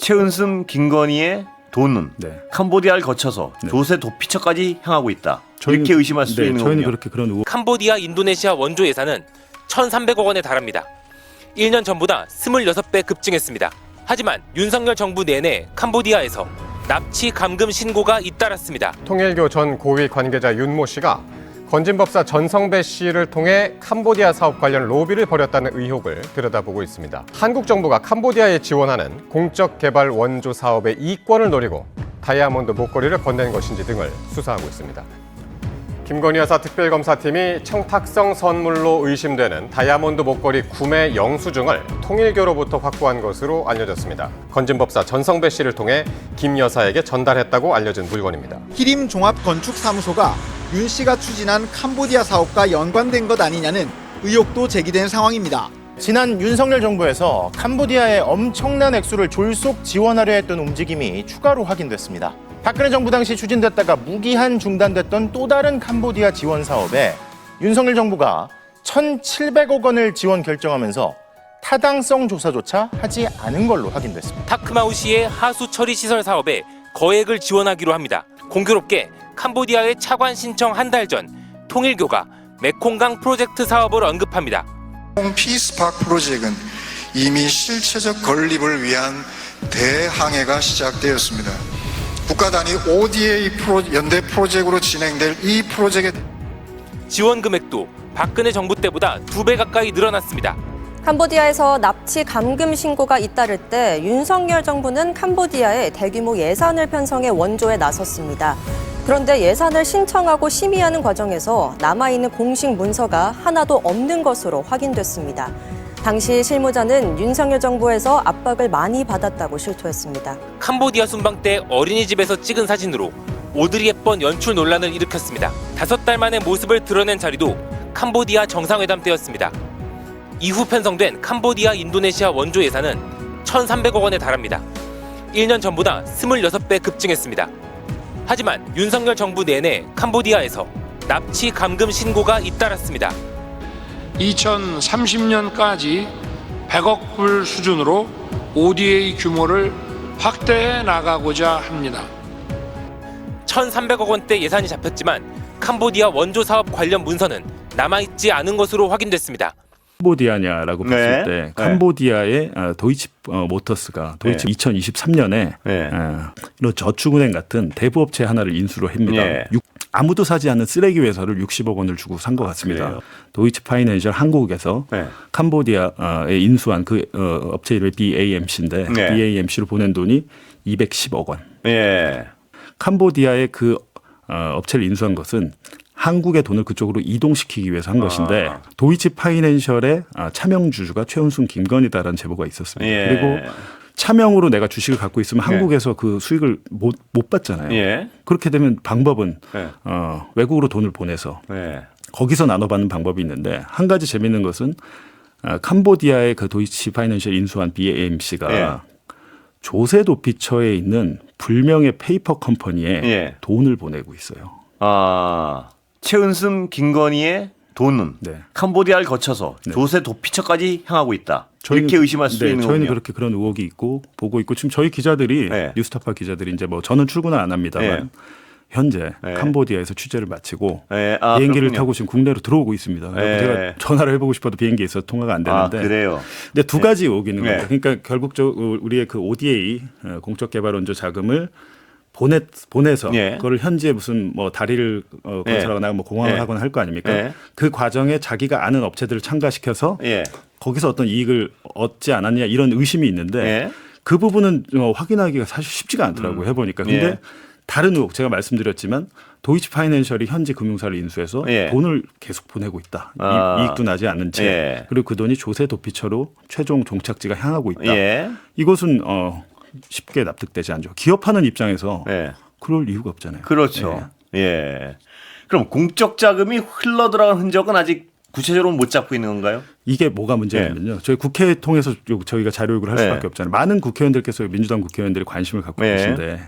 최은순, 김건희의 돈은 캄보디아를 거쳐서 조세 도피처까지 향하고 있다. 이렇게 의심할 수 있는 저희는 거군요. 그렇게 그런 의혹. 캄보디아, 인도네시아 원조 예산은 1,300억 원에 달합니다. 1년 전보다 26배 급증했습니다. 하지만 윤석열 정부 내내 캄보디아에서 납치 감금 신고가 잇따랐습니다. 통일교 전 고위 관계자 윤모 씨가 건진법사 전성배 씨를 통해 캄보디아 사업 관련 로비를 벌였다는 의혹을 들여다보고 있습니다. 한국 정부가 캄보디아에 지원하는 공적 개발 원조 사업의 이권을 노리고 다이아몬드 목걸이를 건넨 것인지 등을 수사하고 있습니다. 김건희 여사 특별검사팀이 청탁성 선물로 의심되는 다이아몬드 목걸이 구매 영수증을 통일교로부터 확보한 것으로 알려졌습니다. 건진법사 전성배 씨를 통해 김 여사에게 전달했다고 알려진 물건입니다. 히림 종합건축사무소가 윤 씨가 추진한 캄보디아 사업과 연관된 것 아니냐는 의혹도 제기된 상황입니다. 지난 윤석열 정부에서 캄보디아에 엄청난 액수를 졸속 지원하려 했던 움직임이 추가로 확인됐습니다. 박근혜 정부 당시 추진됐다가 무기한 중단됐던 또 다른 캄보디아 지원 사업에 윤석열 정부가 1,700억 원을 지원 결정하면서 타당성 조사조차 하지 않은 걸로 확인됐습니다. 타크마우시의 하수 처리 시설 사업에 거액을 지원하기로 합니다. 공교롭게 캄보디아의 차관 신청 한 달 전 통일교가 메콩강 프로젝트 사업을 언급합니다. 피스파크 프로젝트는 이미 실체적 건립을 위한 대항해가 시작되었습니다. 국가 단위 ODA 연대 프로젝트로 진행될 이 프로젝트의 지원 금액도 박근혜 정부 때보다 2배 가까이 늘어났습니다. 캄보디아에서 납치 감금 신고가 잇따를 때 윤석열 정부는 캄보디아에 대규모 예산을 편성해 원조에 나섰습니다. 그런데 예산을 신청하고 심의하는 과정에서 남아있는 공식 문서가 하나도 없는 것으로 확인됐습니다. 당시 실무자는 윤석열 정부에서 압박을 많이 받았다고 실토했습니다. 캄보디아 순방 때 어린이집에서 찍은 사진으로 오드리 헵번 연출 논란을 일으켰습니다. 5달 만에 모습을 드러낸 자리도 캄보디아 정상회담 때였습니다. 이후 편성된 캄보디아, 인도네시아 원조 예산은 1,300억 원에 달합니다. 1년 전보다 26배 급증했습니다. 하지만 윤석열 정부 내내 캄보디아에서 납치 감금 신고가 잇따랐습니다. 2030년까지 100억 불 수준으로 ODA 규모를 확대해 나가고자 합니다. 1,300억 원대 예산이 잡혔지만 캄보디아 원조 사업 관련 문서는 남아있지 않은 것으로 확인됐습니다. 캄보디아냐라고 봤을 때 캄보디아의 도이치 모터스가 2023년에 이런 저축은행 같은 대부업체 하나를 인수를 합니다. 아무도 사지 않는 쓰레기 회사를 60억 원을 주고 산 것 같습니다. 도이치 파이낸셜 한국에서 캄보디아에 인수한 그 업체 이름이 BAMC인데 BAMC로 보낸 돈이 210억 원. 캄보디아의 그 업체를 인수한 것은 한국의 돈을 그쪽으로 이동시키기 위해서 한 것인데 도이치 파이낸셜의 차명주주가 최은순, 김건희다라는 제보가 있었습니다. 그리고 차명으로 내가 주식을 갖고 있으면 한국에서 그 수익을 못 받잖아요. 그렇게 되면 방법은 외국으로 돈을 보내서 거기서 나눠받는 방법이 있는데 한 가지 재미있는 것은 캄보디아의 그 도이치 파이낸셜 인수한 BAMC가 조세 도피처에 있는 불명의 페이퍼 컴퍼니에 돈을 보내고 있어요. 최은순, 김건희의 돈은 캄보디아를 거쳐서 조세 도피처까지 향하고 있다. 이렇게 의심할 수 있는 거군요. 저희는 그렇게 그런 의혹이 있고 보고 있고 지금 저희 기자들이 뉴스타파 기자들이 이제 뭐 저는 출근을 안 합니다만 현재 캄보디아에서 취재를 마치고 비행기를 타고 지금 국내로 들어오고 있습니다. 제가 전화를 해보고 싶어도 비행기에 있어서 통화가 안 되는데. 그래요. 근데 두 가지 의혹이 있는 겁니다. 그러니까 결국적으로 우리의 그 ODA 공적개발원조 자금을 보내서 그걸 현지에 무슨 뭐 다리를 건설하거나 뭐 공항을 하거나 할 거 아닙니까? 그 과정에 자기가 아는 업체들을 참가시켜서 거기서 어떤 이익을 얻지 않았냐 이런 의심이 있는데 그 부분은 확인하기가 사실 쉽지가 않더라고요. 해보니까. 근데 다른 의혹 제가 말씀드렸지만 도이치 파이낸셜이 현지 금융사를 인수해서 돈을 계속 보내고 있다. 이익도 나지 않은 채. 그리고 그 돈이 조세 도피처로 최종 종착지가 향하고 있다. 이것은 쉽게 납득되지 않죠. 기업하는 입장에서 그럴 이유가 없잖아요. 그렇죠. 그럼 공적 자금이 흘러들어간 흔적은 아직 구체적으로 못 잡고 있는 건가요? 이게 뭐가 문제냐면요. 저희 국회 통해서 저희가 자료 요구를 할 수밖에 없잖아요. 많은 국회의원들께서 민주당 국회의원들이 관심을 갖고 계신데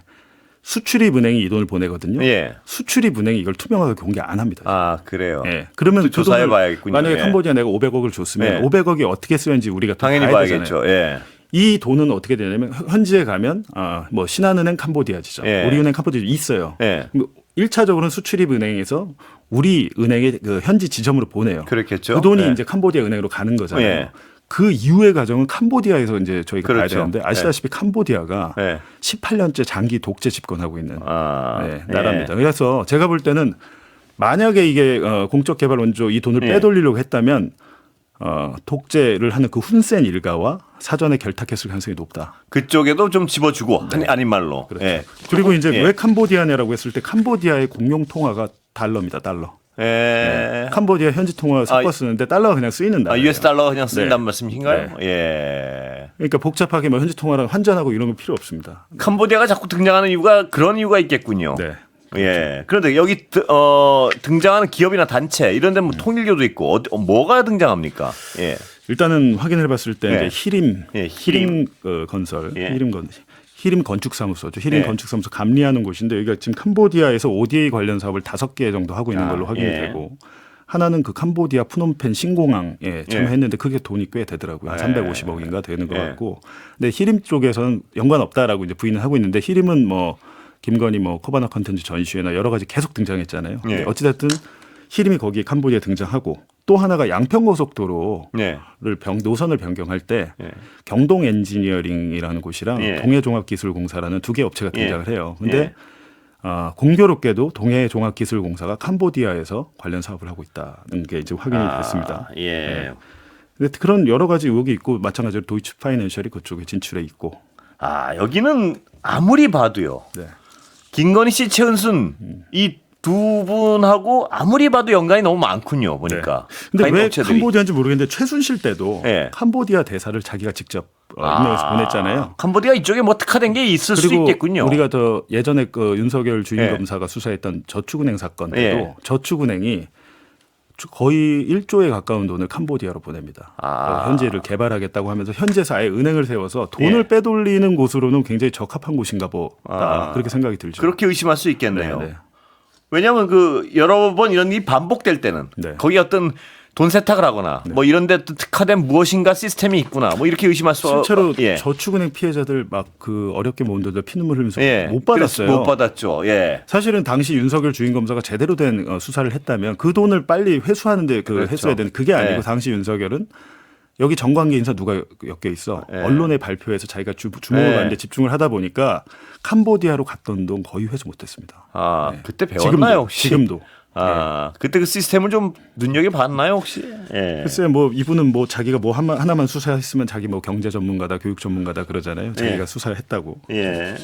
수출입은행이 이 돈을 보내거든요. 수출입은행이 이걸 투명하게 공개 안 합니다. 그래요. 그러면 그 조사해 봐야겠군요. 만약에 캄보디아 내가 500억을 줬으면 500억이 어떻게 쓰였는지 우리가 당연히 봐야겠죠. 이 돈은 어떻게 되냐면 현지에 가면 뭐 신한은행 캄보디아지죠. 예. 우리은행 캄보디아 있어요. 예. 1차적으로는 수출입은행에서 우리 은행의 그 현지 지점으로 보내요. 그렇겠죠. 그 돈이 예. 이제 캄보디아 은행으로 가는 거잖아요. 예. 그 이후의 과정은 캄보디아에서 이제 저희가 봐야 그렇죠. 되는데 아시다시피 캄보디아가 예. 18년째 장기 독재 집권하고 있는 예. 나라입니다. 그래서 제가 볼 때는 만약에 이게 공적 개발 원조 이 돈을 빼돌리려고 했다면 독재를 하는 그 훈센 일가와 사전에 결탁했을 가능성이 높다. 그쪽에도 좀 집어주고 아닌 말로. 그렇죠. 예. 그리고 이제 왜 캄보디아냐라고 했을 때 캄보디아의 공용 통화가 달러입니다. 달러. 예. 캄보디아 현지 통화 섞어 쓰는데 달러가 그냥 쓰이는 나라예요. US 달러 그냥 쓴다는 네. 말씀이신가요? 예. 그러니까 복잡하게 뭐 현지 통화랑 환전하고 이런 거 필요 없습니다. 캄보디아가 자꾸 등장하는 이유가 그런 이유가 있겠군요. 네. 예. 그런데 여기 등장하는 기업이나 단체 이런 데뭐 통일교도 있고 뭐가 등장합니까? 예. 일단은 확인해 봤을 때 예. 이제 히림 예, 히림 건설 예. 히림 건축사무소죠. 히림 예. 건축사무소 감리하는 곳인데 여기가 지금 캄보디아에서 ODA 관련 사업을 5개 정도 하고 있는 걸로 확인이 예. 되고 하나는 그 캄보디아 푸놈펜 신공항에 참여했는데 그게 돈이 꽤 되더라고요. 예. 350억인가 되는 것 예. 같고. 근데 히림 쪽에서는 연관 없다라고 이제 부인을 하고 있는데 히림은 뭐 김건희 뭐 코바나 컨텐츠 전시회나 여러 가지 계속 등장했잖아요. 근데 예. 어찌됐든 히림이 거기 캄보디아에 등장하고 또 하나가 양평고속도로를 예. 노선을 변경할 때 예. 경동 엔지니어링이라는 곳이랑 예. 동해종합기술공사라는 2개 업체가 등장을 해요. 근데 예. 공교롭게도 동해종합기술공사가 캄보디아에서 관련 사업을 하고 있다는 게 이제 확인이 됐습니다. 예. 네. 근데 그런 여러 가지 의혹이 있고 마찬가지로 도이치 파이낸셜이 그쪽에 진출해 있고. 여기는 아무리 봐도요. 네. 김건희 씨, 최은순 이 두 분하고 아무리 봐도 연관이 너무 많군요. 보니까. 근데 왜 업체들이. 캄보디아인지 모르겠는데 최순실 때도 예. 캄보디아 대사를 자기가 직접 임명해서 보냈잖아요. 캄보디아 이쪽에 뭐 특화된 게 있을 수 그리고 있겠군요. 우리가 더 예전에 그 윤석열 주임 예. 검사가 수사했던 저축은행 사건 때도 예. 저축은행이 거의 1조에 가까운 돈을 캄보디아로 보냅니다. 현지를 개발하겠다고 하면서 현지에서 아예 은행을 세워서 돈을 예. 빼돌리는 곳으로는 굉장히 적합한 곳인가 보다. 그렇게 생각이 들죠. 그렇게 의심할 수 있겠네요. 네, 네. 왜냐하면 그 여러 번 이런 일이 반복될 때는 네. 거기 어떤 돈 세탁을 하거나 뭐 이런 데 특화된 무엇인가 시스템이 있구나 뭐 이렇게 의심할 수 실제로 예. 저축은행 피해자들 막 그 어렵게 모은 돈들 피눈물 흘리면서 예. 못 받았어요. 못 받았죠. 예. 사실은 당시 윤석열 주임 검사가 제대로 된 수사를 했다면 그 돈을 빨리 회수하는데 그렇죠. 했어야 되는 그게 아니고 예. 당시 윤석열은 여기 정관계 인사 누가 엮여 있어. 예. 언론의 발표에서 자기가 주목을 예. 받는데 집중을 하다 보니까 캄보디아로 갔던 돈 거의 회수 못했습니다. 아 그때 배웠나요 혹시? 지금도. 그때 그 시스템을 좀 눈여겨 봤나요 혹시? 예. 글쎄 뭐 이분은 뭐 자기가 뭐 하나만 수사했으면 자기 뭐 경제 전문가다 교육 전문가다 그러잖아요. 자기가 예. 수사를 했다고. 예.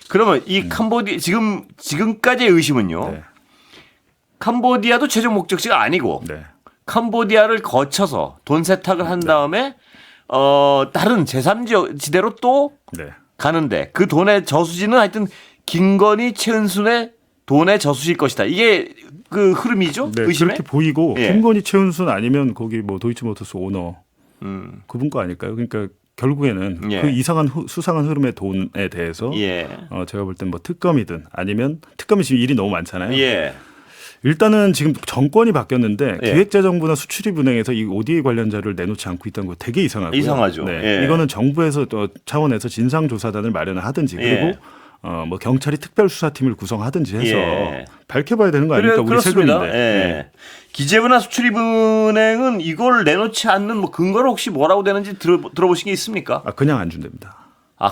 그러면 이 캄보디아 지금까지의 의심은요. 네. 캄보디아도 최종 목적지가 아니고 네. 캄보디아를 거쳐서 돈 세탁을 한 다음에 다른 제3지대로 또 네. 가는데 그 돈의 저수지는 하여튼 김건희, 최은순의 돈의 저수지일 것이다. 이게 그 흐름이죠? 네, 의심에? 그렇게 보이고 예. 김건희 최은순 아니면 거기 뭐 도이치모터스 오너 그분 거 아닐까요? 그러니까 결국에는 예. 그 이상한 수상한 흐름의 돈에 대해서 예. 제가 볼 땐 뭐 특검이든 아니면 특검이 지금 일이 너무 많잖아요. 예. 일단은 지금 정권이 바뀌었는데 예. 기획재정부나 수출입은행에서 이 ODA 관련 자료를 내놓지 않고 있다는 거 되게 이상하고요. 이상하죠. 네. 예. 이거는 정부에서 또 차원에서 진상조사단을 마련을 하든지 그리고 예. 뭐 경찰이 특별수사팀을 구성하든지 해서 예. 밝혀봐야 되는 거 아닙니까? 우리 그렇습니다. 세금인데. 예. 네. 기재부나 수출입은행은 이걸 내놓지 않는 뭐 근거를 혹시 뭐라고 되는지 들어보신 게 있습니까? 그냥 안 준답니다.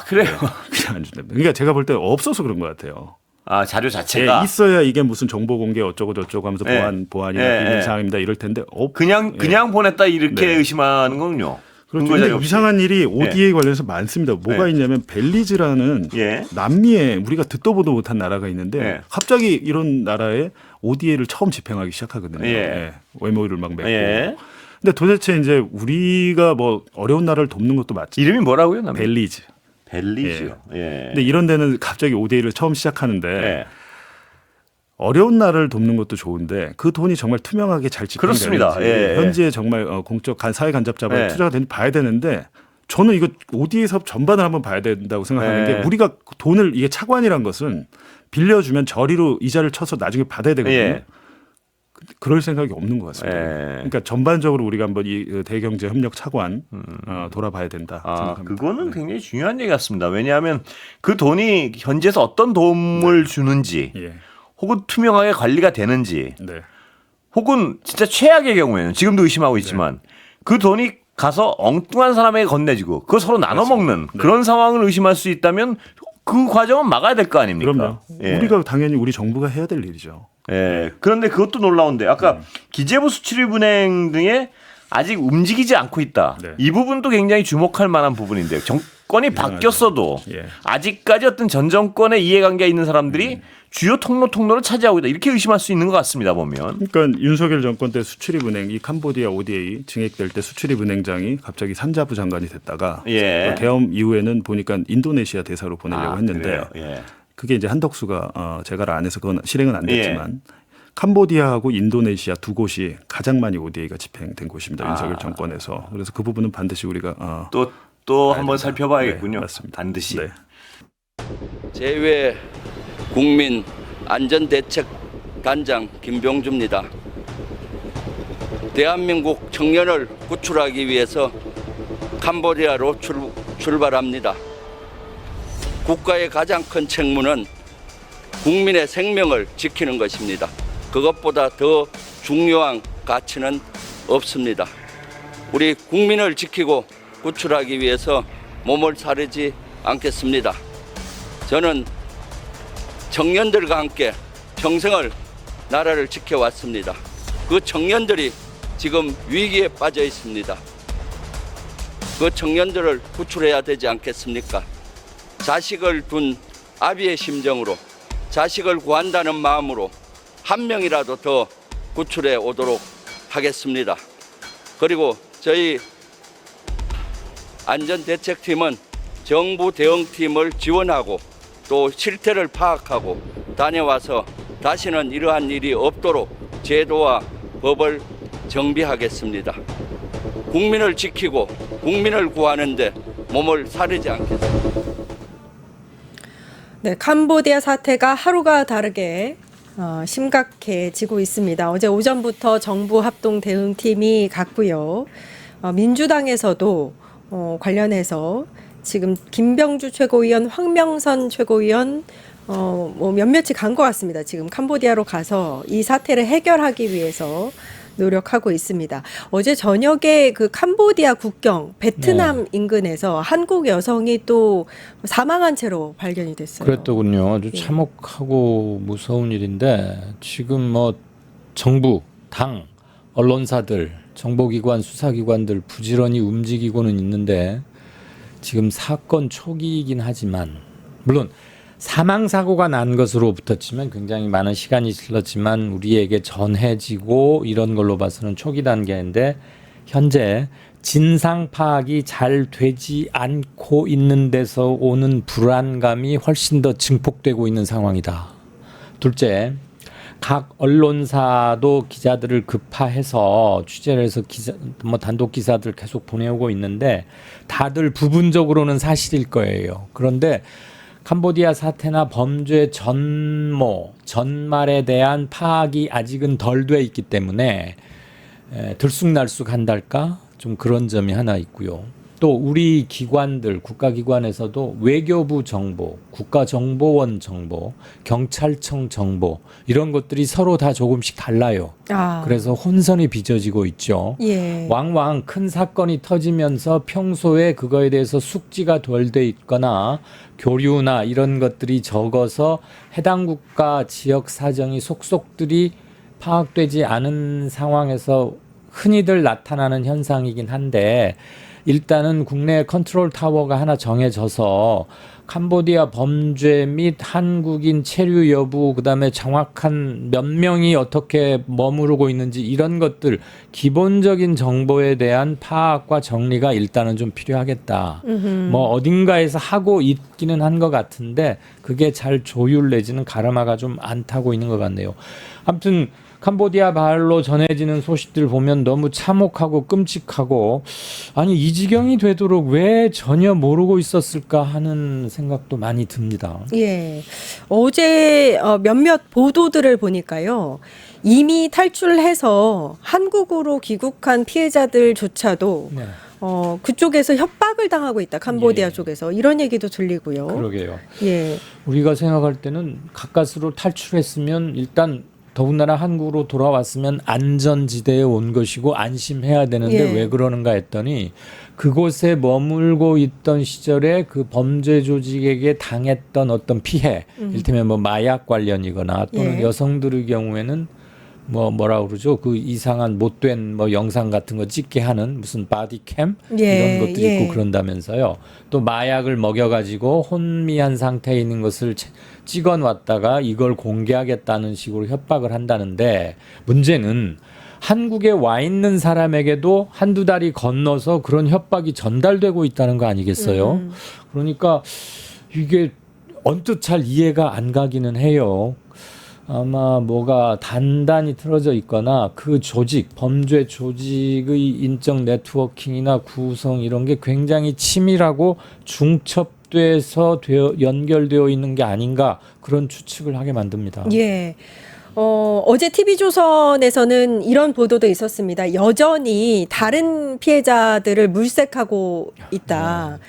그래요? 그냥 안 준답니다. 그러니까 제가 볼 때 없어서 그런 것 같아요. 자료 자체가 예, 있어야 이게 무슨 정보 공개 어쩌고 저쩌고 하면서 예. 보안이나 예. 비밀 사항입니다 이럴 텐데 그냥 보냈다 이렇게 네. 의심하는 거군요. 그런데 근거 자료 없이. 이상한 일이 ODA 관련해서 많습니다. 뭐가 예. 있냐면 벨리즈라는 예. 남미에 우리가 듣도 보도 못한 나라가 있는데 예. 갑자기 이런 나라에 ODA를 처음 집행하기 시작하거든요. 예. 외모를 막 맺고. 예. 근데 도대체 이제 우리가 뭐 어려운 나라를 돕는 것도 맞지. 이름이 뭐라고요? 남미? 벨리즈. 벨리즈요. 예. 근데 이런 데는 갑자기 ODA를 처음 시작하는데 예. 어려운 나라를 돕는 것도 좋은데 그 돈이 정말 투명하게 잘 그렇습니다. 집행되는지 예. 현지에 정말 공적 사회 간접자본에 예. 투자가 되는지 봐야 되는데 저는 이거 ODA 사업 전반을 한번 봐야 된다고 생각하는 예. 게 우리가 돈을 이게 차관이란 것은 빌려주면 저리로 이자를 쳐서 나중에 받아야 되거든요. 예. 그럴 생각이 없는 것 같습니다. 그러니까 전반적으로 우리가 한번 이 대경제 협력 차관 돌아봐야 된다 생각합니다. 그거는 굉장히 중요한 얘기 같습니다. 왜냐하면 그 돈이 현지에서 어떤 도움을 주는지 혹은 투명하게 관리가 되는지 혹은 진짜 최악의 경우에는 지금도 의심하고 있지만 그 돈이 가서 엉뚱한 사람에게 건네지고 그거 서로 나눠 먹는 그런 상황을 의심할 수 있다면 그 과정은 막아야 될 거 아닙니까? 그럼요. 우리가 당연히 우리 정부가 해야 될 일이죠. 그런데 그것도 놀라운데 아까 기재부 수출입은행 등에 아직 움직이지 않고 있다. 이 부분도 굉장히 주목할 만한 부분인데요. 정권이 바뀌었어도 아직까지 어떤 전 정권의 이해관계가 있는 사람들이 주요 통로를 차지하고 있다. 이렇게 의심할 수 있는 것 같습니다. 보면. 그러니까 윤석열 정권 때 수출입은행 이 캄보디아 ODA 증액될 때 수출입은행장이 갑자기 산자부 장관이 됐다가 계엄 이후에는 보니까 인도네시아 대사로 보내려고 했는데 그게 이제 한덕수가 재가를 안 해서 그건 실행은 안 됐지만 캄보디아하고 인도네시아 두 곳이 가장 많이 ODA가 집행된 곳입니다. 윤석열 정권에서. 그래서 그 부분은 반드시 우리가 또 한번 살펴봐야겠군요. 맞습니다. 반드시. 제외 국민 안전대책 단장 김병주입니다. 대한민국 청년을 구출하기 위해서 캄보디아로 출발합니다. 국가의 가장 큰 책무는 국민의 생명을 지키는 것입니다. 그것보다 더 중요한 가치는 없습니다. 우리 국민을 지키고 구출하기 위해서 몸을 사르지 않겠습니다. 저는 청년들과 함께 평생을 나라를 지켜왔습니다. 그 청년들이 지금 위기에 빠져 있습니다. 그 청년들을 구출해야 되지 않겠습니까? 자식을 둔 아비의 심정으로 자식을 구한다는 마음으로 한 명이라도 더 구출해 오도록 하겠습니다. 그리고 저희 안전대책팀은 정부 대응팀을 지원하고 또 실태를 파악하고 다녀와서 다시는 이러한 일이 없도록 제도와 법을 정비하겠습니다. 국민을 지키고 국민을 구하는 데 몸을 사르지 않겠습니다. 네, 캄보디아 사태가 하루가 다르게 심각해지고 있습니다. 어제 오전부터 정부 합동 대응팀이 갔고요. 민주당에서도 관련해서 지금 김병주 최고위원, 황명선 최고위원 몇몇이 간 것 같습니다. 지금 캄보디아로 가서 이 사태를 해결하기 위해서 노력하고 있습니다. 어제 저녁에 그 캄보디아 국경 베트남 인근에서 한국 여성이 또 사망한 채로 발견이 됐어요. 그랬더군요. 아주 참혹하고 무서운 일인데 지금 뭐 정부, 당, 언론사들, 정보기관, 수사기관들 부지런히 움직이고는 있는데 지금 사건 초기이긴 하지만 물론 사망사고가 난 것으로부터 치면 굉장히 많은 시간이 흘렀지만 우리에게 전해지고 이런 걸로 봐서는 초기 단계인데 현재 진상 파악이 잘 되지 않고 있는 데서 오는 불안감이 훨씬 더 증폭되고 있는 상황이다. 둘째, 각 언론사도 기자들을 급파해서 취재를 해서 단독 기사들 계속 보내오고 있는데 다들 부분적으로는 사실일 거예요. 그런데 캄보디아 사태나 범죄 전말에 대한 파악이 아직은 덜 돼 있기 때문에 들쑥날쑥한달까? 좀 그런 점이 하나 있고요. 또 우리 기관들, 국가기관에서도 외교부 정보, 국가정보원 정보, 경찰청 정보 이런 것들이 서로 다 조금씩 달라요. 그래서 혼선이 빚어지고 있죠. 왕왕 큰 사건이 터지면서 평소에 그거에 대해서 숙지가 덜 돼 있거나 교류나 이런 것들이 적어서 해당 국가 지역 사정이 속속들이 파악되지 않은 상황에서 흔히들 나타나는 현상이긴 한데 일단은 국내 컨트롤 타워가 하나 정해져서 캄보디아 범죄 및 한국인 체류 여부 그다음에 정확한 몇 명이 어떻게 머무르고 있는지 이런 것들 기본적인 정보에 대한 파악과 정리가 일단은 좀 필요하겠다. 뭐 어딘가에서 하고 있기는 한 것 같은데 그게 잘 조율 내지는 가르마가 좀 안 타고 있는 것 같네요. 아무튼 캄보디아 발로 전해지는 소식들 보면 너무 참혹하고 끔찍하고 아니 이 지경이 되도록 왜 전혀 모르고 있었을까 하는 생각도 많이 듭니다. 예. 어제 몇몇 보도들을 보니까요. 이미 탈출해서 한국으로 귀국한 피해자들조차도 네. 그쪽에서 협박을 당하고 있다. 캄보디아 쪽에서 이런 얘기도 들리고요. 그러게요. 예. 우리가 생각할 때는 가까스로 탈출했으면 일단 더군다나 한국으로 돌아왔으면 안전지대에 온 것이고 안심해야 되는데 예. 왜 그러는가 했더니 그곳에 머물고 있던 시절에 그 범죄 조직에게 당했던 어떤 피해, 이를테면 뭐 마약 관련이거나 또는 예. 여성들의 경우에는 뭐라 그러죠? 그 이상한 못된 뭐 영상 같은 거 찍게 하는 무슨 바디캠 예, 이런 것도 예. 있고 그런다면서요. 또 마약을 먹여가지고 혼미한 상태에 있는 것을 찍어 놨다가 이걸 공개하겠다는 식으로 협박을 한다는데 문제는 한국에 와 있는 사람에게도 한두 달이 건너서 그런 협박이 전달되고 있다는 거 아니겠어요? 그러니까 이게 언뜻 잘 이해가 안 가기는 해요. 아마 뭐가 단단히 틀어져 있거나 그 조직, 범죄 조직의 인적 네트워킹이나 구성 이런 게 굉장히 치밀하고 중첩돼서 연결되어 있는 게 아닌가 그런 추측을 하게 만듭니다. 예. 어제 TV조선에서는 이런 보도도 있었습니다. 여전히 다른 피해자들을 물색하고 있다.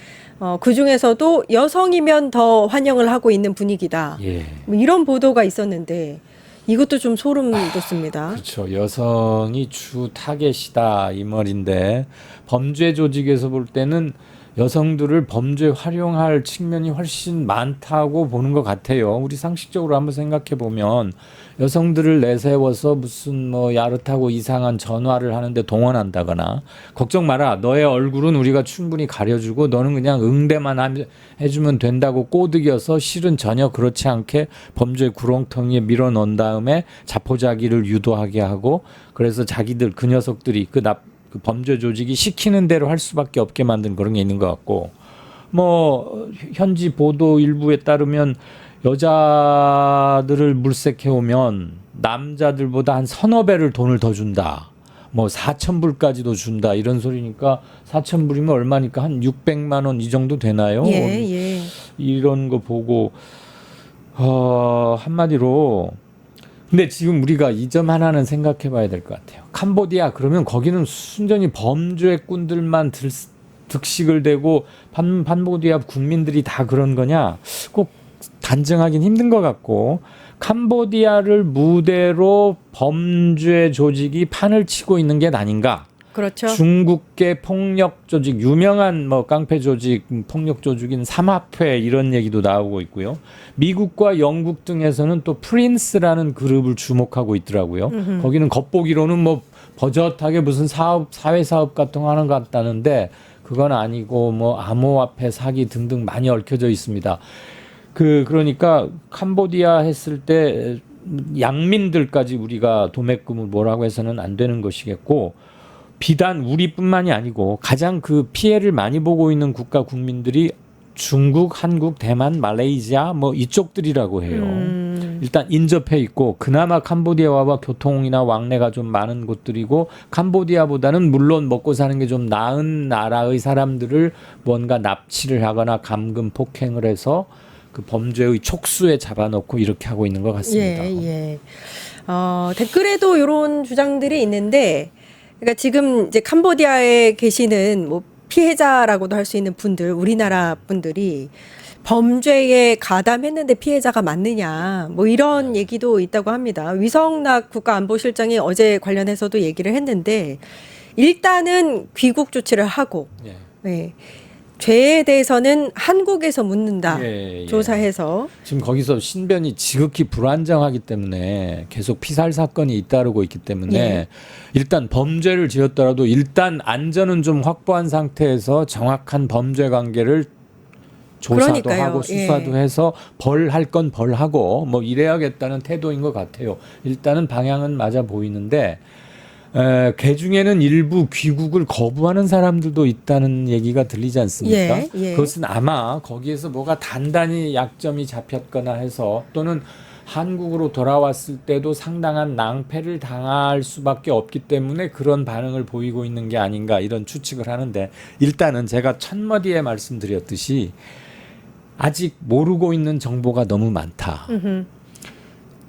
그 중에서도 여성이면 더 환영을 하고 있는 분위기다. 예. 뭐 이런 보도가 있었는데 이것도 좀 소름 돋습니다. 그렇죠. 여성이 주 타겟이다 이 말인데 범죄 조직에서 볼 때는 여성들을 범죄에 활용할 측면이 훨씬 많다고 보는 것 같아요. 우리 상식적으로 한번 생각해 보면 여성들을 내세워서 무슨 뭐 야릇하고 이상한 전화를 하는데 동원한다거나 걱정 마라 너의 얼굴은 우리가 충분히 가려주고 너는 그냥 응대만 해주면 된다고 꼬드겨서 실은 전혀 그렇지 않게 범죄 구렁텅이에 밀어넣은 다음에 자포자기를 유도하게 하고 그래서 자기들 그 녀석들이 그 범죄 조직이 시키는 대로 할 수밖에 없게 만든 그런 게 있는 것 같고 뭐 현지 보도 일부에 따르면 여자들을 물색해 오면 남자들보다 한 서너 배를 돈을 더 준다. 뭐 4,000불까지도 준다. 이런 소리니까 4,000불이면 얼마니까 한 600만 원 이 정도 되나요? 예. 이런 거 보고 한마디로 근데 지금 우리가 이 점 하나는 생각해 봐야 될 것 같아요. 캄보디아 그러면 거기는 순전히 범죄꾼들만 득식을 대고 캄보디아 국민들이 다 그런 거냐? 꼭 단정하긴 힘든 것 같고 캄보디아를 무대로 범죄 조직이 판을 치고 있는 게 아닌가? 그렇죠. 중국계 폭력 조직 유명한 뭐 깡패 조직 폭력 조직인 삼합회 이런 얘기도 나오고 있고요. 미국과 영국 등에서는 또 프린스라는 그룹을 주목하고 있더라고요. 거기는 겉보기로는 뭐 버젓하게 무슨 사회 사업 같은 거 하는 것 같다는데 그건 아니고 뭐 암호화폐 사기 등등 많이 얽혀져 있습니다. 그러니까 캄보디아 했을 때 양민들까지 우리가 도매금을 뭐라고 해서는 안 되는 것이겠고 비단 우리뿐만이 아니고 가장 그 피해를 많이 보고 있는 국가 국민들이 중국, 한국, 대만, 말레이시아 뭐 이쪽들이라고 해요. 일단 인접해 있고 그나마 캄보디아와 교통이나 왕래가 좀 많은 곳들이고 캄보디아보다는 물론 먹고 사는 게 좀 나은 나라의 사람들을 뭔가 납치를 하거나 감금 폭행을 해서 그 범죄의 촉수에 잡아놓고 이렇게 하고 있는 것 같습니다. 예. 댓글에도 이런 주장들이 있는데 그러니까 지금 이제 캄보디아에 계시는 뭐 피해자라고도 할 수 있는 분들, 우리나라 분들이 범죄에 가담했는데 피해자가 맞느냐, 뭐 이런 얘기도 있다고 합니다. 위성락 국가안보실장이 어제 관련해서도 얘기를 했는데 일단은 귀국 조치를 하고, 네. 죄에 대해서는 한국에서 묻는다. 조사해서. 지금 거기서 신변이 지극히 불안정하기 때문에 계속 피살 사건이 잇따르고 있기 때문에 일단 범죄를 지었더라도 일단 안전은 좀 확보한 상태에서 정확한 범죄 관계를 조사도 그러니까요. 하고 수사도 해서 벌할 건 벌하고 뭐 이래야겠다는 태도인 것 같아요. 일단은 방향은 맞아 보이는데 그 중에는 일부 귀국을 거부하는 사람들도 있다는 얘기가 들리지 않습니까? 예. 그것은 아마 거기에서 뭐가 단단히 약점이 잡혔거나 해서 또는 한국으로 돌아왔을 때도 상당한 낭패를 당할 수밖에 없기 때문에 그런 반응을 보이고 있는 게 아닌가 이런 추측을 하는데 일단은 제가 첫마디에 말씀드렸듯이 아직 모르고 있는 정보가 너무 많다.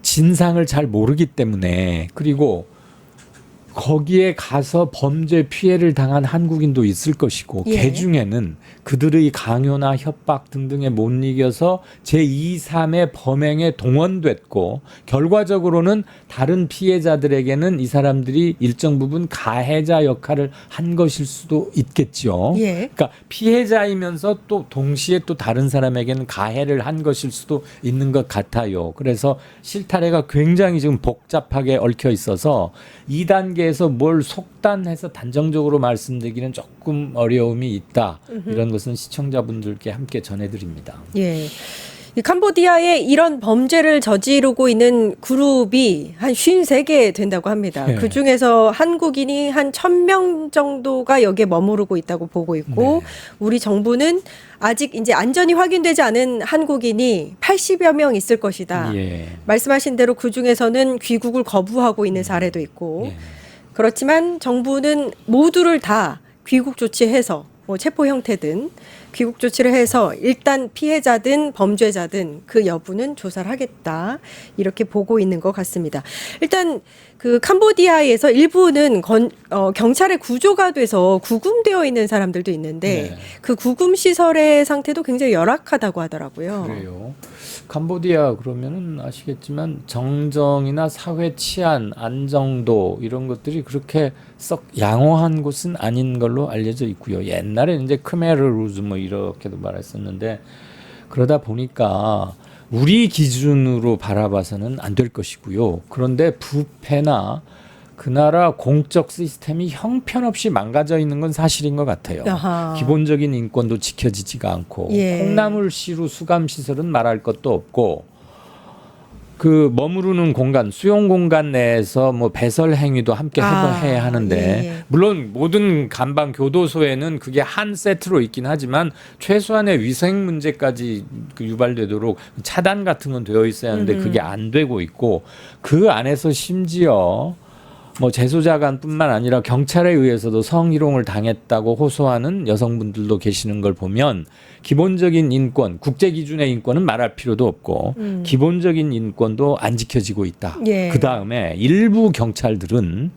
진상을 잘 모르기 때문에 그리고 거기에 가서 범죄 피해를 당한 한국인도 있을 것이고 예. 그 중에는 그들의 강요나 협박 등등에 못 이겨서 제2, 3의 범행에 동원됐고 결과적으로는 다른 피해자들에게는 이 사람들이 일정 부분 가해자 역할을 한 것일 수도 있겠죠. 예. 그러니까 피해자이면서 또 동시에 또 다른 사람에게는 가해를 한 것일 수도 있는 것 같아요. 그래서 실타래가 굉장히 지금 복잡하게 얽혀 있어서 2단계에서 뭘 속단해서 단정적으로 말씀드리기는 조금 어려움이 있다. 이런 것은 시청자분들께 함께 전해드립니다. 예. 이 캄보디아에 이런 범죄를 저지르고 있는 그룹이 한 53개 된다고 합니다. 네. 그중에서 한국인이 한 1,000명 정도가 여기에 머무르고 있다고 보고 있고 네. 우리 정부는 아직 이제 안전이 확인되지 않은 한국인이 80여 명 있을 것이다. 예. 말씀하신 대로 그중에서는 귀국을 거부하고 있는 사례도 있고 예. 그렇지만 정부는 모두를 다 귀국 조치해서 뭐 체포 형태든 귀국 조치를 해서 일단 피해자든 범죄자든 그 여부는 조사를 하겠다 이렇게 보고 있는 것 같습니다. 일단 그 캄보디아에서 일부는 경찰의 구조가 돼서 구금되어 있는 사람들도 있는데 네. 그 구금 시설의 상태도 굉장히 열악하다고 하더라고요. 그래요. 캄보디아 그러면은 아시겠지만 정정이나 사회 치안, 안정도 이런 것들이 그렇게 썩 양호한 곳은 아닌 걸로 알려져 있고요. 옛날에 이제 크메르루즈 뭐 이렇게도 말했었는데 그러다 보니까 우리 기준으로 바라봐서는 안 될 것이고요. 그런데 부패나 그 나라 공적 시스템이 형편없이 망가져 있는 건 사실인 것 같아요. 아하. 기본적인 인권도 지켜지지가 않고 예. 콩나물시루 수감시설은 말할 것도 없고 그 머무르는 공간, 수용 공간 내에서 뭐 배설 행위도 함께 해야 하는데 예. 물론 모든 간방 교도소에는 그게 한 세트로 있긴 하지만 최소한의 위생 문제까지 그 유발되도록 차단 같은 건 되어 있어야 하는데 그게 안 되고 있고 그 안에서 심지어 뭐 재소자관뿐만 아니라 경찰에 의해서도 성희롱을 당했다고 호소하는 여성분들도 계시는 걸 보면 기본적인 인권, 국제 기준의 인권은 말할 필요도 없고 기본적인 인권도 안 지켜지고 있다. 예. 그다음에 일부 경찰들은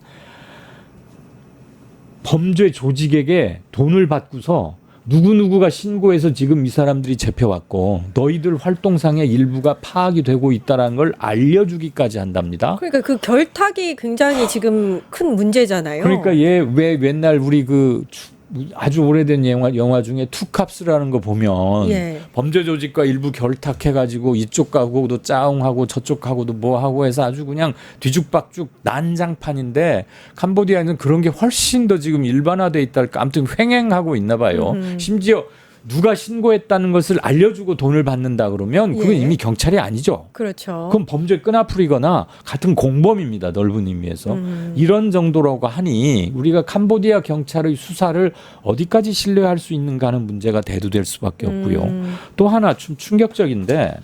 범죄 조직에게 돈을 받고서 누구누구가 신고해서 지금 이 사람들이 잡혀왔고 너희들 활동상의 일부가 파악이 되고 있다는 걸 알려주기까지 한답니다. 그러니까 그 결탁이 굉장히 지금 큰 문제잖아요. 그러니까 얘 왜 맨날 우리 그 아주 오래된 영화 중에 투캅스라는 거 보면 예. 범죄 조직과 일부 결탁해가지고 이쪽하고도 짜웅하고 저쪽하고도 뭐하고 해서 아주 그냥 뒤죽박죽 난장판인데 캄보디아는 그런 게 훨씬 더 지금 일반화돼 있달까 아무튼 횡행하고 있나 봐요. 심지어 누가 신고했다는 것을 알려주고 돈을 받는다 그러면 그건 예. 이미 경찰이 아니죠. 그렇죠. 그럼 범죄 끈앞풀이거나 같은 공범입니다. 넓은 의미에서. 이런 정도라고 하니 우리가 캄보디아 경찰의 수사를 어디까지 신뢰할 수 있는가 하는 문제가 대두될 수밖에 없고요. 또 하나 좀 충격적인데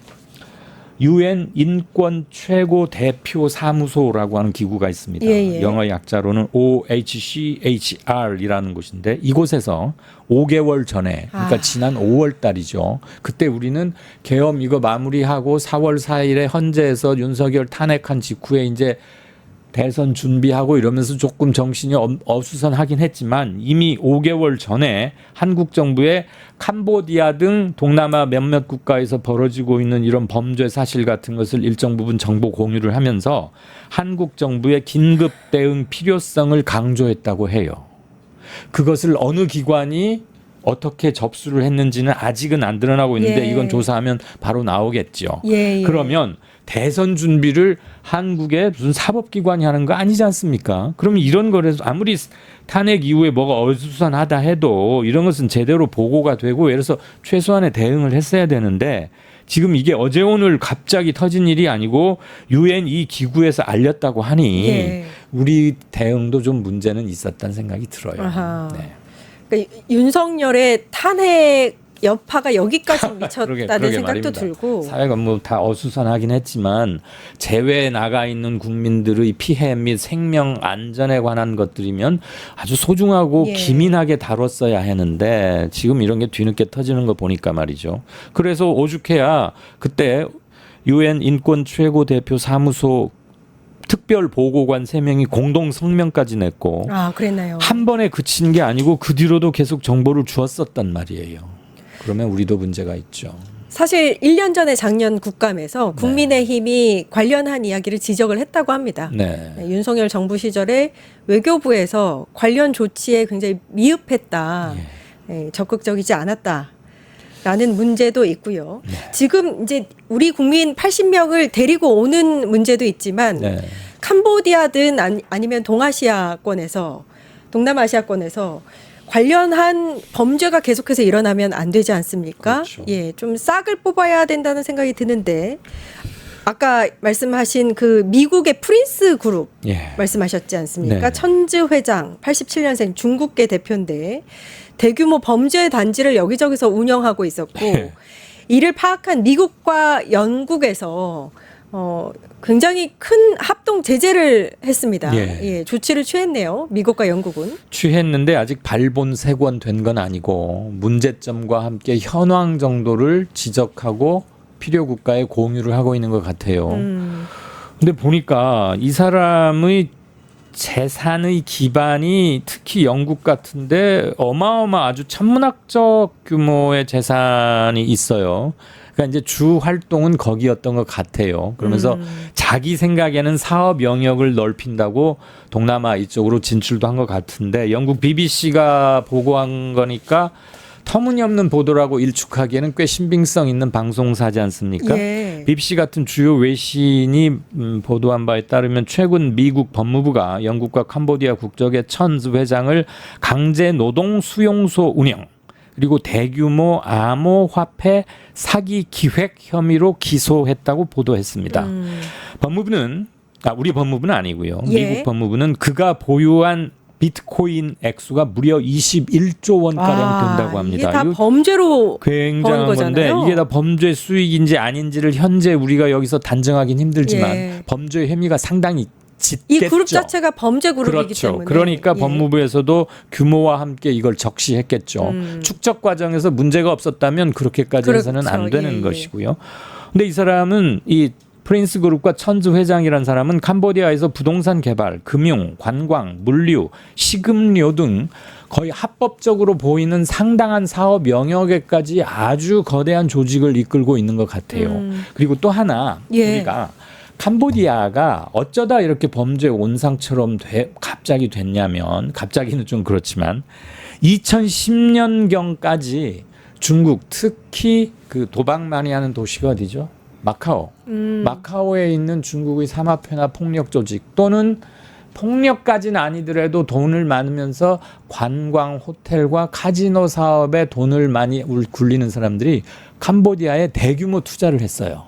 UN 인권 최고 대표 사무소라고 하는 기구가 있습니다. 예, 예. 영어 약자로는 OHCHR이라는 곳인데 이곳에서 5개월 전에 그러니까 지난 5월 달이죠. 그때 우리는 계엄 이거 마무리하고 4월 4일에 헌재에서 윤석열 탄핵한 직후에 이제 대선 준비하고 이러면서 조금 정신이 어수선하긴 했지만 이미 5개월 전에 한국 정부에 캄보디아 등 동남아 몇몇 국가에서 벌어지고 있는 이런 범죄 사실 같은 것을 일정 부분 정보 공유를 하면서 한국 정부의 긴급 대응 필요성을 강조했다고 해요. 그것을 어느 기관이 어떻게 접수를 했는지는 아직은 안 드러나고 있는데 예. 이건 조사하면 바로 나오겠죠. 예, 예. 그러면 대선 준비를 한국의 무슨 사법기관이 하는 거 아니지 않습니까? 그러면 이런 거에서 아무리 탄핵 이후에 뭐가 어수선하다 해도 이런 것은 제대로 보고가 되고 예를 들어서 최소한의 대응을 했어야 되는데 지금 이게 어제 오늘 갑자기 터진 일이 아니고 UN 이 기구에서 알렸다고 하니 예. 우리 대응도 좀 문제는 있었다는 생각이 들어요. 아하. 네. 그러니까 윤석열의 탄핵 여파가 여기까지 미쳤다는 그러게 생각도 말입니다. 들고 사회가 뭐 다 어수선하긴 했지만 제외 나가 있는 국민들의 피해 및 생명 안전에 관한 것들이면 아주 소중하고 예. 기민하게 다뤘어야 하는데 지금 이런 게 뒤늦게 터지는 거 보니까 말이죠. 그래서 오죽해야 그때 UN 인권 최고 대표 사무소 특별 보고관 3명이 공동 성명까지 냈고 그랬나요? 한 번에 그친 게 아니고 그 뒤로도 계속 정보를 주었었단 말이에요. 그러면 우리도 문제가 있죠. 사실 1년 전에 작년 국감에서 국민의힘이 관련한 이야기를 지적을 했다고 합니다. 네. 윤석열 정부 시절에 외교부에서 관련 조치에 굉장히 미흡했다. 적극적이지 않았다. 라는 문제도 있고요. 지금 이제 우리 국민 80명을 데리고 오는 문제도 있지만 캄보디아든 아니면 동남아시아권에서 관련한 범죄가 계속해서 일어나면 안 되지 않습니까? 그렇죠. 예, 좀 싹을 뽑아야 된다는 생각이 드는데 아까 말씀하신 그 미국의 프린스 그룹 말씀하셨지 않습니까? 네. 천즈 회장 87년생 중국계 대표인데 대규모 범죄 단지를 여기저기서 운영하고 있었고 이를 파악한 미국과 영국에서 굉장히 큰 합동 제재를 했습니다. 예, 조치를 취했네요. 미국과 영국은. 취했는데 아직 발본색원된 건 아니고 문제점과 함께 현황 정도를 지적하고 필요 국가에 공유를 하고 있는 것 같아요. 근데 보니까 이 사람의 재산의 기반이 특히 영국 같은데 아주 천문학적 규모의 재산이 있어요. 그러니까 이제 주 활동은 거기였던 것 같아요. 그러면서 자기 생각에는 사업 영역을 넓힌다고 동남아 이쪽으로 진출도 한 것 같은데 영국 BBC가 보고한 거니까 터무니없는 보도라고 일축하기에는 꽤 신빙성 있는 방송사지 않습니까? BBC 같은 주요 외신이 보도한 바에 따르면 최근 미국 법무부가 영국과 캄보디아 국적의 천즈 회장을 강제 노동 수용소 운영 그리고 대규모 암호화폐 사기 기획 혐의로 기소했다고 보도했습니다. 법무부는 우리 법무부는 아니고요. 미국 법무부는 그가 보유한 비트코인 액수가 무려 21조 원가량 된다고 합니다. 이게 다 범죄로 굉장한 건데 이게 다 범죄 수익인지 아닌지를 현재 우리가 여기서 단정하긴 힘들지만 범죄 혐의가 상당히 짙겠죠. 이 그룹 자체가 범죄 그룹이기 그렇죠. 때문에. 그러니까 법무부에서도 규모와 함께 이걸 적시했겠죠. 축적 과정에서 문제가 없었다면 그렇게까지 해서는 안 되는 것이고요. 근데 이 사람은 이 프린스 그룹과 천즈 회장이라는 사람은 캄보디아에서 부동산 개발, 금융, 관광, 물류, 식음료 등 거의 합법적으로 보이는 상당한 사업 영역에까지 아주 거대한 조직을 이끌고 있는 것 같아요. 그리고 또 하나 우리가 캄보디아가 어쩌다 이렇게 범죄 온상처럼 갑자기 됐냐면 갑자기는 좀 그렇지만 2010년경까지 중국 특히 그 도박 많이 하는 도시가 어디죠? 마카오. 마카오에 있는 중국의 삼합회나 폭력 조직 또는 폭력까지는 아니더라도 돈을 많으면서 관광, 호텔과 카지노 사업에 돈을 많이 굴리는 사람들이 캄보디아에 대규모 투자를 했어요.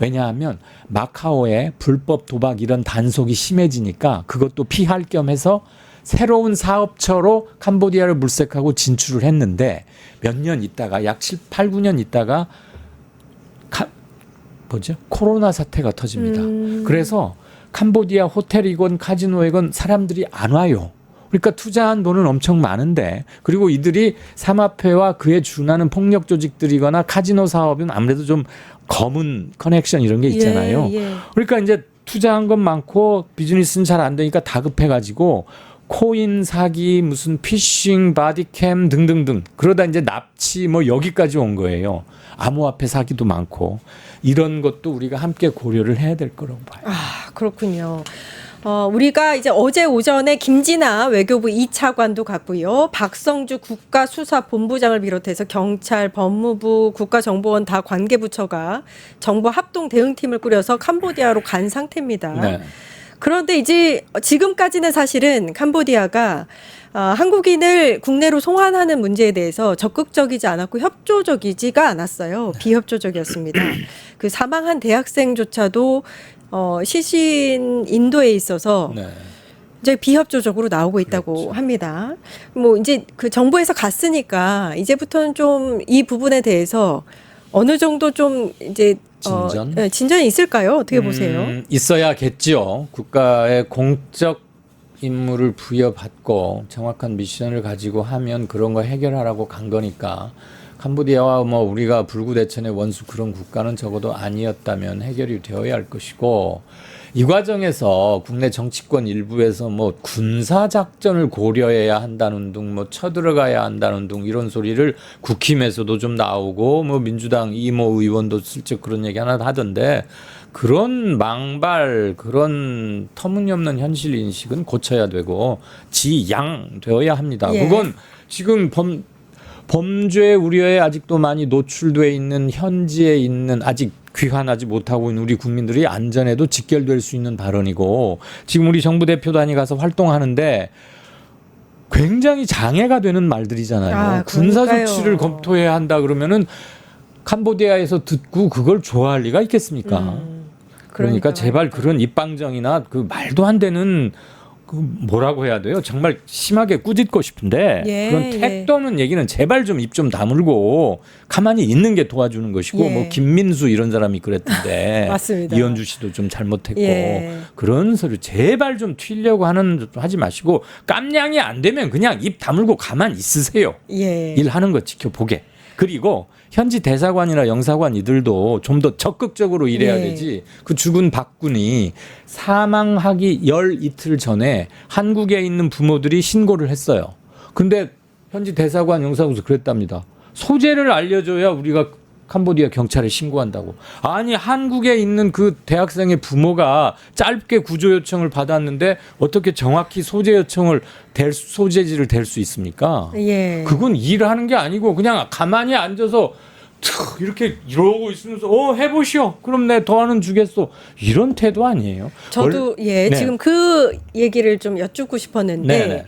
왜냐하면 마카오에 불법 도박 이런 단속이 심해지니까 그것도 피할 겸 해서 새로운 사업처로 캄보디아를 물색하고 진출을 했는데 몇 년 있다가 약 8, 9년 있다가 코로나 사태가 터집니다. 그래서 캄보디아 호텔이건 카지노이건 사람들이 안 와요. 그러니까 투자한 돈은 엄청 많은데 그리고 이들이 삼합회와 그에 준하는 폭력 조직들이거나 카지노 사업은 아무래도 좀 검은 커넥션 이런 게 있잖아요. 그러니까 이제 투자한 건 많고 비즈니스는 잘 안 되니까 다급해가지고 코인 사기, 무슨 피싱, 바디캠 등등등 그러다 이제 납치 뭐 여기까지 온 거예요. 암호화폐 사기도 많고 이런 것도 우리가 함께 고려를 해야 될 거라고 봐요. 그렇군요. 우리가 이제 어제 오전에 김진아 외교부 2차관도 갔고요. 박성주 국가수사본부장을 비롯해서 경찰, 법무부, 국가정보원 다 관계부처가 정부 합동 대응팀을 꾸려서 캄보디아로 간 상태입니다. 그런데 이제 지금까지는 사실은 캄보디아가 한국인을 국내로 송환하는 문제에 대해서 적극적이지 않았고 협조적이지가 않았어요. 비협조적이었습니다. 그 사망한 대학생조차도 시신 인도에 있어서 이제 비협조적으로 나오고 있다고 그렇죠. 합니다. 뭐 이제 그 정부에서 갔으니까 이제부터는 좀 이 부분에 대해서 어느 정도 좀 이제 진전? 진전이 있을까요? 어떻게 보세요? 있어야겠지요. 국가의 공적 임무를 부여받고 정확한 미션을 가지고 하면 그런 거 해결하라고 간 거니까 캄보디아와 뭐 우리가 불구대천의 원수 그런 국가는 적어도 아니었다면 해결이 되어야 할 것이고 이 과정에서 국내 정치권 일부에서 뭐 군사 작전을 고려해야 한다는 둥, 뭐 쳐들어가야 한다는 둥 이런 소리를 국힘에서도 좀 나오고 뭐 민주당 이모 의원도 슬쩍 그런 얘기 하나 하던데 그런 망발 그런 터무니없는 현실 인식은 고쳐야 되고 지양되어야 합니다. 예. 그건 지금 범죄 우려에 아직도 많이 노출돼 있는 현지에 있는 아직 귀환하지 못하고 있는 우리 국민들이 안전에도 직결될 수 있는 발언이고 지금 우리 정부 대표단이 가서 활동하는데 굉장히 장애가 되는 말들이잖아요. 군사 조치를 검토해야 한다 그러면은 캄보디아에서 듣고 그걸 좋아할 리가 있겠습니까? 그러니까 제발 그런 입방정이나 그 말도 안 되는 그 뭐라고 해야 돼요? 정말 심하게 꾸짖고 싶은데 그런 택도는 얘기는 제발 좀 입 좀 다물고 가만히 있는 게 도와주는 것이고 뭐 김민수 이런 사람이 그랬던데 맞습니다. 이현주 씨도 좀 잘못했고 그런 소리 제발 좀 튀려고 하지 마시고 깜냥이 안 되면 그냥 입 다물고 가만히 있으세요. 일하는 거 지켜보게. 그리고 현지 대사관이나 영사관 이들도 좀 더 적극적으로 일해야 되지. 그 죽은 박군이 사망하기 열 이틀 전에 한국에 있는 부모들이 신고를 했어요. 근데 현지 대사관 영사관에서 그랬답니다. 소재를 알려줘야 우리가 캄보디아 경찰에 신고한다고. 아니 한국에 있는 그 대학생의 부모가 짧게 구조 요청을 받았는데 어떻게 정확히 소재 요청을 소재지를 댈 수 있습니까? 그건 일하는 게 아니고 그냥 가만히 앉아서 이렇게 이러고 있으면서 해보시오. 그럼 내 더하는 주겠소. 이런 태도 아니에요. 저도 지금 그 얘기를 좀 여쭙고 싶었는데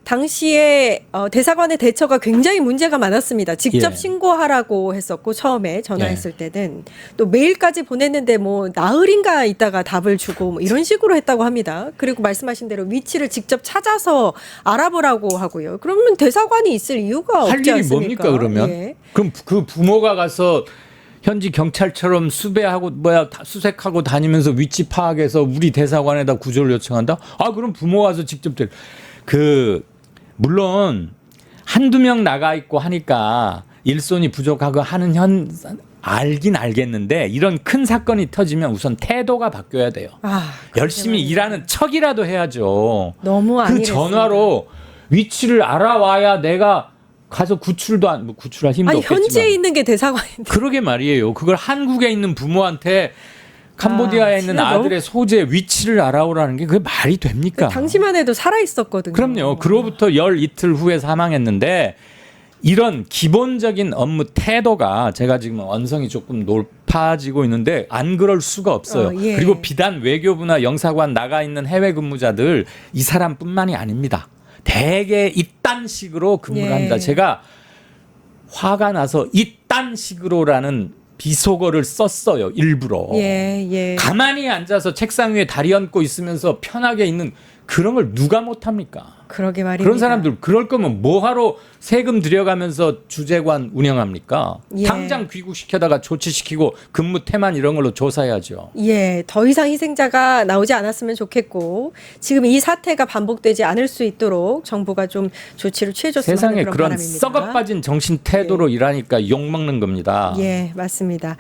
당시에 대사관의 대처가 굉장히 문제가 많았습니다. 직접 신고하라고 했었고 처음에 전화했을 때는 또 메일까지 보냈는데 뭐 나흘인가 있다가 답을 주고 뭐 이런 식으로 했다고 합니다. 그리고 말씀하신 대로 위치를 직접 찾아서 알아보라고 하고요. 그러면 대사관이 있을 이유가 할 없지 일이 않습니까? 뭡니까 그러면? 그럼 그 부모가 가서 현지 경찰처럼 수배하고 수색하고 다니면서 위치 파악해서 우리 대사관에다 구조를 요청한다? 아 그럼 부모 와서 직접 물론 한두 명 나가 있고 하니까 일손이 부족하고 하는 알긴 알겠는데 이런 큰 사건이 터지면 우선 태도가 바뀌어야 돼요. 열심히 일하는 척이라도 해야죠. 너무 그 전화로 위치를 알아와야 내가 가서 구출할 힘도 없겠지만 현지에 있는 게 대사관인데. 그러게 말이에요. 그걸 한국에 있는 부모한테 캄보디아에 있는 아들의 소재 위치를 알아오라는 게 그게 말이 됩니까? 당시만 해도 살아있었거든요. 그럼요. 그로부터 열 이틀 후에 사망했는데 이런 기본적인 업무 태도가 제가 지금 언성이 조금 높아지고 있는데 안 그럴 수가 없어요. 그리고 비단 외교부나 영사관 나가 있는 해외 근무자들 이 사람뿐만이 아닙니다. 대개 이딴 식으로 근무를 합니다. 제가 화가 나서 이딴 식으로라는 비속어를 썼어요. 일부러. 가만히 앉아서 책상 위에 다리 얹고 있으면서 편하게 있는 그런 걸 누가 못합니까? 그러게 말입니다. 그런 사람들 그럴 거면 뭐하러 세금 들여가면서 주재관 운영합니까? 당장 귀국시켜다가 조치시키고 근무 태만 이런 걸로 조사해야죠. 더 이상 희생자가 나오지 않았으면 좋겠고 지금 이 사태가 반복되지 않을 수 있도록 정부가 좀 조치를 취해줬으면 세상에 하는 그런 그런 바람입니다. 썩어 빠진 정신 태도로 일하니까 욕먹는 겁니다. 맞습니다.